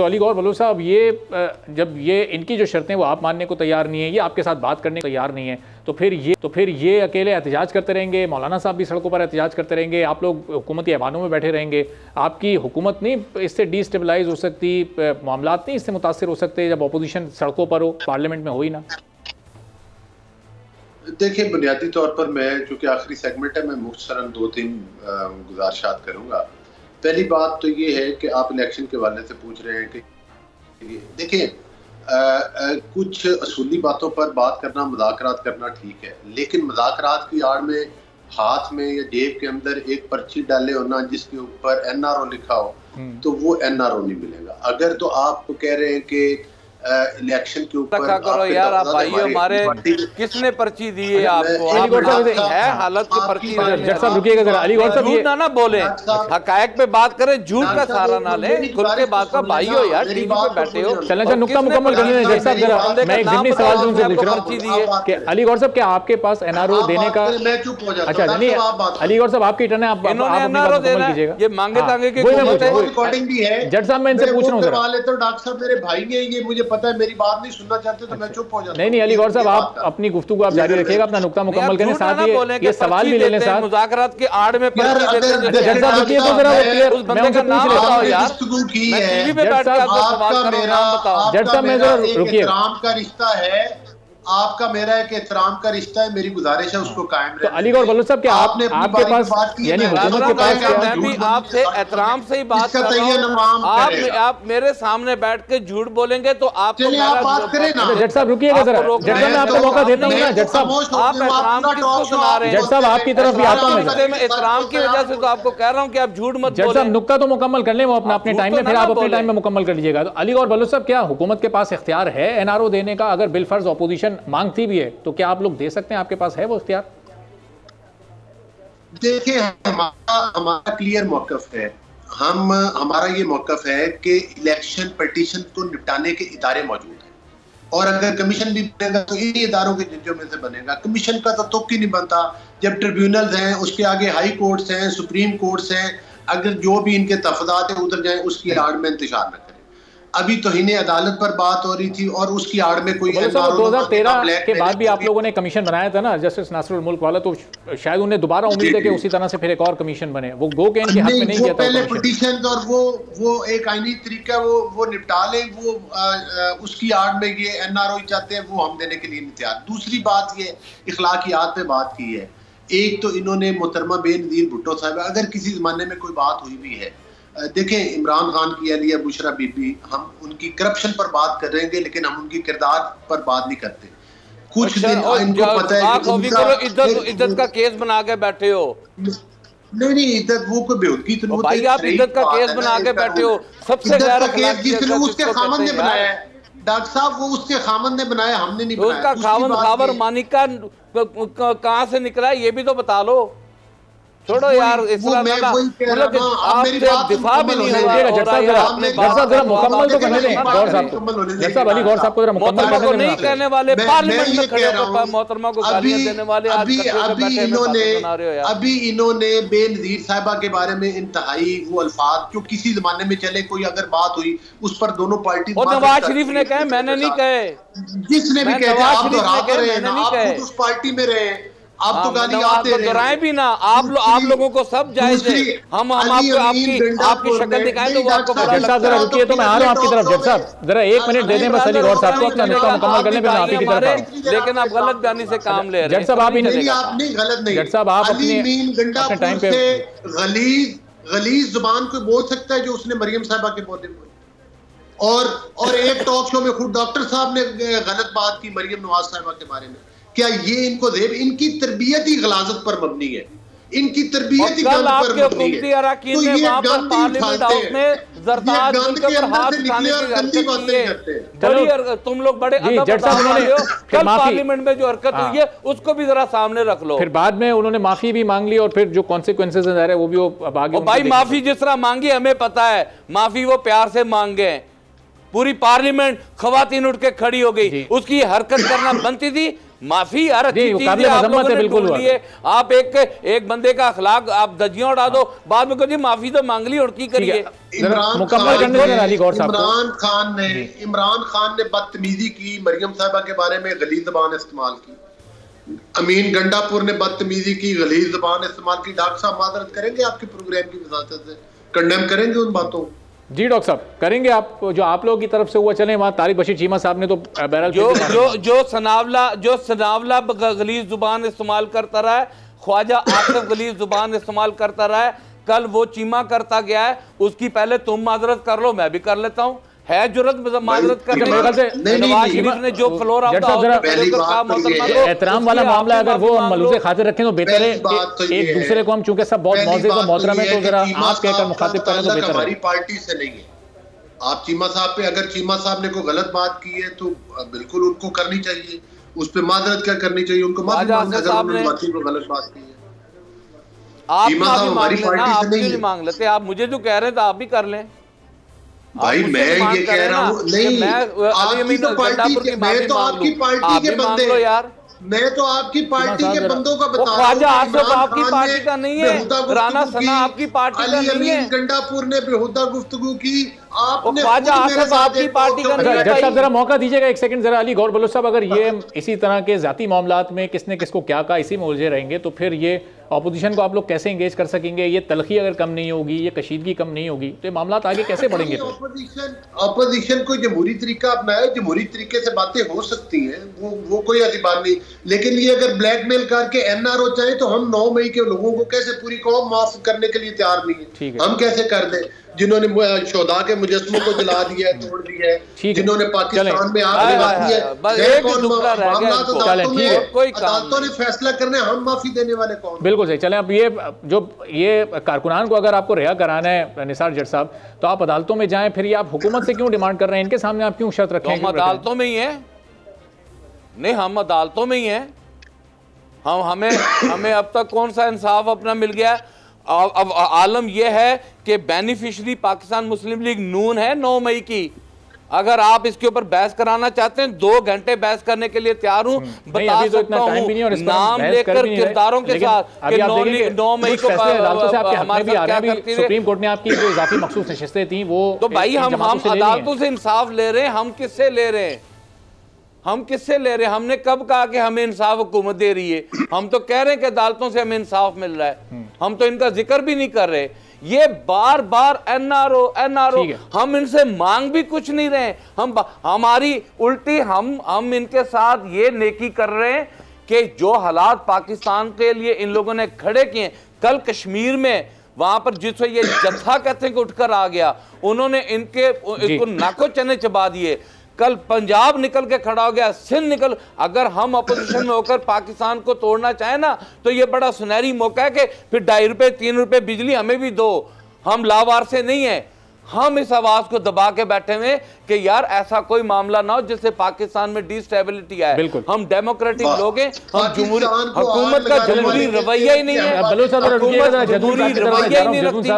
तो अली गौहर बलोच साहब, ये जब ये इनकी जो शर्तें वो आप मानने को तैयार नहीं है, ये आपके साथ बात करने को तैयार नहीं है, तो फिर ये अकेले एहतजाज करते रहेंगे, मौलाना साहब भी सड़कों पर एहतजाज करते रहेंगे, आप लोग हुकूमती ऐवानों में बैठे रहेंगे, आपकी हुकूमत नहीं इससे डिस्टेबलाइज हो सकती, मामलात नहीं इससे मुतासर हो सकते जब अपोजिशन सड़कों पर हो, पार्लियामेंट में हो ही ना। देखिए, बुनियादी तौर पर मैं, चूँकि आखिरी सेगमेंट है, मैं मुख्तसरन 2-3 गुजारिशात करूँगा। पहली बात तो ये है कि आप इलेक्शन के हवाले से पूछ रहे हैं कि देखिए, कुछ असूली बातों पर बात करना, मुज़ाकरात करना ठीक है, लेकिन मुज़ाकरात की आड़ में हाथ में या जेब के अंदर एक पर्ची डाले होना जिसके ऊपर NRO लिखा हो, तो वो NRO नहीं मिलेगा। अगर तो आप कह रहे हैं कि इलेक्शन के ऊपर करो यार, आप भाई हमारे किसने पर्ची दी है आपको? है हालत की पर्ची। जज साहब रुकिएगा जरा, अली गौहर साहब झूठ ना बोले, हकायक पे बात करें, झूठ का सहारा ना ले, खुल के बात का भाई हो यार, टीवी पे बैठे हो। चलें सर, नुक्ता मुकम्मल करने दें। जज साहब जरा मैं एक ज़िमनी सवाल तुमसे पूछ रहा हूं कि अली गौहर साहब, क्या आपके पास NRO देने का? अच्छा नहीं, अली गौहर साहब आपकी टर्न है, आप NRO देना कीजिएगा। ये मांगे तांगे के रिकॉर्डिंग भी है। जज साहब मैं इनसे पूछ रहा हूं जरा। तो डॉक्टर साहब मेरे भाई हैं, ये मुझे पता है, मेरी बात नहीं सुनना चाहते तो मैं चुप हो जाता हूं। नहीं अली गौहर साहब, आप अपनी गुफ्तगू आप जारी रखिएगा, अपना नुक्ता मुकम्मल करने, साथ ये सवाल भी ले लें साथ। मुज़ाकरात के आड़ में जज साहब रुकिए तो जरा, मैं उनसे पूछ लेता हूं यार। जज साहब मैं जरा रुकिए। इकराम का रिश्ता है, आपका मेरा एक एहतराम का रिश्ता है, मेरी गुजारिश है उसको कायम रखना। तो अली गौहर बलोच साहब, क्या आपने आपके पास यानी हुकूमत के पास मैं भी आपसे एहतराम से ही बात कर रहा हूं, आप मेरे सामने बैठ के झूठ बोलेंगे तो आप बात करें ना। जज साहब रुकिएगा जरा, जज साहब मैं आपको मौका देता हूं ना। जज साहब आप एहतराम किसको सुना रहे हैं? जज साहब आपकी तरफ भी आता हूं मैं, एहतराम की वजह से तो आपको कह रहा हूं कि आप झूठ मत बोलें। जज साहब नुक्ता तो मुकम्मल कर लें, वो अपने टाइम में, फिर आप अपने टाइम में मुकम्मल कर लीजिएगा। तो अली गौहर बलोच साहब, क्या हुकूमत के पास इख्तियार है NRO देने का? अगर बिलफर्ज अपोजिशन मांगती भी है तो क्या आप लोग दे सकते हैं? आपके पास है वो इख्तियार? देखिए, हमारा क्लियर मौकफ है, हमारा ये मौकफ है कि इलेक्शन पिटीशन को निपटाने के इदारे मौजूद हैं, और अगर कमीशन भी बनेगा तो इन इदारों के जजों में से बनेगा। कमीशन का तो तुक ही नहीं बनता जब ट्रिब्यूनल्स हैं, उसके आगे हाई कोर्ट्स हैं, सुप्रीम कोर्ट्स हैं, अगर जो भी इनके तफदात है उधर जाए, उसकी आड़ में इंतजार न करें। अभी तो हिने अदालत पर बात हो रही थी और उसकी आड़ में कोई 2013 के बाद भी आप लोगों ने कमीशन बनाया था ना, जस्टिस नासिरुल मुल्क वाला, तो शायद उन्हें दोबारा उम्मीद है कि उसी तरह से फिर एक और कमीशन बने। वो गो के इनके हाथ में नहीं गया था पहले पिटीशन, और वो एक आईनी तरीका वो निपटा ले, वो उसकी आड़ में ये NRO चाहते हैं, वो हम देने के लिए नहीं तैयार। दूसरी बात ये इखलाकियात पे बात की है। एक तो इन्होंने मोहतरमा बेनज़ीर भुट्टो साहब, अगर किसी ज़माने में कोई बात हुई भी है, देखें इमरान खान की अलिया बुशरा बीबी, हम उनकी करप्शन पर बात कर रहे हैं, लेकिन हम उनकी किरदार पर बात नहीं करते। कुछ दिन इनको पता है कि इज्जत का केस बना के बैठे हो। नहीं, इज्जत वो कोई बेहूदगी तो भाई, आप इज्जत का केस बना के बैठे हो। सबसे ज्यादा केस जिसने उसके खामन ने बनाया है, डॉक्टर साहब, वो उसके खामन ने बनाया, हमने नहीं बनाया। उसका खामन खाबर मानिका कहां से निकला है ये भी तो बता लो। छोड़ो यार, इस तरह दिफा भी नहीं हो रहा। जरा मुकम्मल तो करने दें गौहर साहब को। जज साहब, अली गौहर साहब को जरा मुकम्मल करने दें। नहीं कहने वाले पार्लियामेंट में खड़े होकर मोहतरमा को गालियां देने वाले अभी इन्होंने बेनज़ीर साहिबा के बारे में इंतहाई वो अल्फाज जो किसी जमाने में चले, कोई अगर बात हुई उस पर दोनों पार्टी, नवाज शरीफ ने कहे, मैंने नहीं कहे, जिसने भी कहे, आप उस पार्टी में रहे, आप तो गाली आते रहे, दोहराए भी ना। आप लोगों को सब जायज है, हम आपको आपकी शक्ल दिखाएं तो वो आपको बड़ा लगता है। जरा रुकिए तो मैं आ रहा हूं आपकी तरफ। जज साहब जरा 1 मिनट दे दें बस अली गौहर साहब को अपना नुक्ता मुकम्मल करने पे, मैं आपकी की तरफ। लेकिन आप गलत बयानी से काम ले रहे हैं। जज साहब आप नहीं, गलत नहीं। जज साहब आप अपने टाइम पे गलीज जुबान को बोल सकता है जो उसने मरियम साहिबा के बोले, और एक टॉक शो में खुद डॉक्टर साहब ने गलत बात की मरियम नवाज साहिबा के बारे में। क्या ये इनको देव, इनकी तरबियत ही गलाजत पर मबनी है, इनकी तरबियत ही गंद पर मबनी है। तो ये गंद ही तुम लोग बड़े कल पार्लियामेंट में जो हरकत हुई है उसको भी जरा सामने रख लो। फिर बाद में उन्होंने माफी भी मांग ली और फिर जो कॉन्सिक्वेंसेस नजर है वो भी अब आगे। भाई माफी जिस तरह मांगी हमें पता है, माफी वो प्यार से मांग गए। पूरी पार्लियामेंट खवातीन उठ के खड़ी हो गई, उसकी हरकत करना बनती थी। माफी यार अच्छी चीज है, आप लोगों ने ढूंढ लिए। आप एक बंदे का अखलाक आप धज्जियां उड़ा दो, बाद में कहो माफी तो मांग ली और की करिए। इमरान खान ने बदतमीजी की, मरियम साहिबा के बारे में गलीज ज़बान इस्तेमाल की, अमीन गंडापुर ने बदतमीजी की, गलीज ज़बान इस्तेमाल की। डॉक्टर साहब मादरत करेंगे आपके प्रोग्राम की वजाहत से, कंडेम करेंगे उन बातों को? जी डॉक्टर साहब करेंगे। आप जो आप लोगों की तरफ से हुआ चले, वहाँ तारिक बशीर चीमा साहब ने तो बहरहाल जो सनावला गलीज जुबान इस्तेमाल करता रहा है, ख्वाजा आसिफ गलीज जुबान इस्तेमाल करता रहा है, कल वो चीमा करता गया है, उसकी पहले तुम माजरत कर लो, मैं भी कर लेता हूँ। है जुर्रत माजरत करने नवाज शरीफ ने जो फ्लोर एहतराम वाला मामला अगर वो मलूज़े खातिर रखें तो बेहतर है। एक दूसरे को हम चूंकि सब बहुत मौजूद और मोहतरम है, तो जरा आप कहकर मुखातिब करें तो बेहतर है। हमारी पार्टी से नहीं है। आप चीमा साहब पे, अगर चीमा साहब ने कोई गलत बात की है तो बिल्कुल उनको करनी चाहिए, उस पर माजरत क्या करनी चाहिए, उनको माफी मांगनी चाहिए अगर उन्होंने गलत बात की है। आप हमारी पार्टी से नहीं मांग लेते, आप मुझे जो कह रहे हैं तो आप भी कर लें भाई। मैं ये कह रहा हूँ नहीं, आपकी तो पार्टी के, मैं तो आपकी पार्टी के बंदे यार, मैं तो आपकी पार्टी के बंदों का बता रहा हूँ। आपकी पार्टी का नहीं है, राना सना आपकी पार्टी का नहीं है, गंडापुर ने बेहुदा गुफ्तगू की, आपने आपकी पार्टी का नहीं है। जज साहब जरा मौका दीजिएगा एक सेकंड। जरा अली गौर बलोच साहब, अगर ये इसी तरह के जाती मामलात में किसने किसको क्या कहा इसी में उलझे रहेंगे तो फिर ये अपोजिशन को आप लोग कैसे एंगेज कर सकेंगे? ये तलखी अगर कम नहीं होगी, ये कशीदगी कम नहीं होगी तो ये मामलात आगे कैसे बढ़ेंगे? अपोजिशन को जमहूरी तरीका अपनाया, जमहूरी तरीके से बातें हो सकती हैं, वो कोई ऐसी बात नहीं। लेकिन ये अगर ब्लैकमेल करके एनआरओ चाहे तो हम 9 मई के लोगों को कैसे पूरी कौम माफ करने के लिए तैयार नहीं है। हम कैसे कर दें जिन्होंने शोधा के मुजस्मों को जला दिया है, तोड़ दिया है, जिन्होंने पाकिस्तान में आग लगा दी है, अदालतों ने फैसला करने, हम माफी देने वाले कौन? बिल्कुल सही। चलें अब ये कारकुनान को अगर आपको रिहा कराना है निसार जट साहब, तो आप अदालतों में जाएं, फिर ये आप हुकूमत से क्यों डिमांड कर रहे हैं? इनके सामने आप क्यों शर्त रखें? हम अदालतों में ही है, नहीं हम अदालतों में ही हैं। हमें अब तक कौन सा इंसाफ अपना मिल गया? अब आलम यह है कि बेनिफिशरी पाकिस्तान मुस्लिम लीग नून है 9 मई की। अगर आप इसके ऊपर बहस कराना चाहते हैं, 2 घंटे बहस करने के लिए तैयार हूं, बता सकता हूं नाम लेकर किरदारों के साथ कि 9 मई को सुप्रीम कोर्ट ने आपकी जो इजाफी मखसूस नशिस्तें थी वो, तो भाई हम अदालतों से इंसाफ ले रहे हैं। हम किससे ले रहे हैं? हमने कब कहा कि हमें इंसाफ हुकूमत दे रही है? हम तो कह रहे हैं कि अदालतों से हमें इंसाफ मिल रहा है, हम तो इनका जिक्र भी नहीं कर रहे। ये बार बार एनआरओ हम इनसे मांग भी कुछ नहीं रहे। हमारी उल्टी हम इनके साथ ये नेकी कर रहे हैं कि जो हालात पाकिस्तान के लिए इन लोगों ने खड़े किए, कल कश्मीर में वहां पर जिससे ये जत्था कहते हैं कि उठकर आ गया, उन्होंने इनको नाको चने चबा दिए। कल पंजाब निकल के खड़ा हो गया, सिंध निकल। अगर हम अपोजिशन में होकर पाकिस्तान को तोड़ना चाहें ना, तो ये बड़ा सुनहरी मौका है कि फिर 2.5 रुपए 3 रुपए बिजली हमें भी दो। हम लावार से नहीं है, हम इस आवाज को दबा के बैठे हुए कि यार ऐसा कोई मामला ना हो जिससे पाकिस्तान में डिस्टेबिलिटी आए। हम डेमोक्रेटिक लोग हैं, हम जमहूरी हुकूमत का जमहूरी रवैया ही नहीं है, हुकूमत जमहूरी रवैया ही नहीं रखती।